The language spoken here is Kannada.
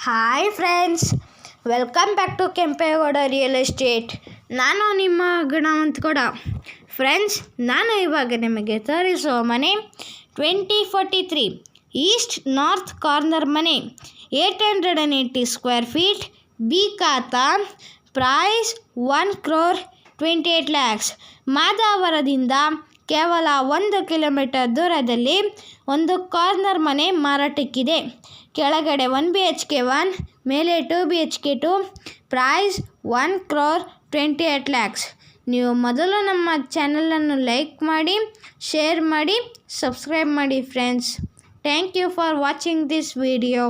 Hi friends, welcome back to Kempegowda real estate. ನಾನು ನಿಮ್ಮ ಗುಣವಂತಗೌಡ. ಫ್ರೆಂಡ್ಸ್, ನಾನು ಇವಾಗ ನಿಮಗೆ ತೋರಿಸುವ ಮನೆ 2043 ಈಸ್ಟ್ ನಾರ್ತ್ ಕಾರ್ನರ್ ಮನೆ, 880 ಸ್ಕ್ವೇರ್ ಫೀಟ್, ಬಿ ಖಾತಾ, ಪ್ರೈಸ್ 1,28 lakhs. ಮಾದಾವರದಿಂದ ಕೇವಲ 1 ಕಿಲೋಮೀಟರ್ ದೂರದಲ್ಲಿ ಒಂದು ಕಾರ್ನರ್ ಮನೆ ಮಾರಾಟಕ್ಕಿದೆ. ಕೆಳಗಡೆ 1 BHK 1, ಮೇಲೆ 2 BHK 2, ಪ್ರೈಸ್ 1,28 lakhs. ನೀವು ಮೊದಲು ನಮ್ಮ ಚಾನಲನ್ನು ಲೈಕ್ ಮಾಡಿ, ಶೇರ್ ಮಾಡಿ, ಸಬ್ಸ್ಕ್ರೈಬ್ ಮಾಡಿ friends. Thank you for watching this video.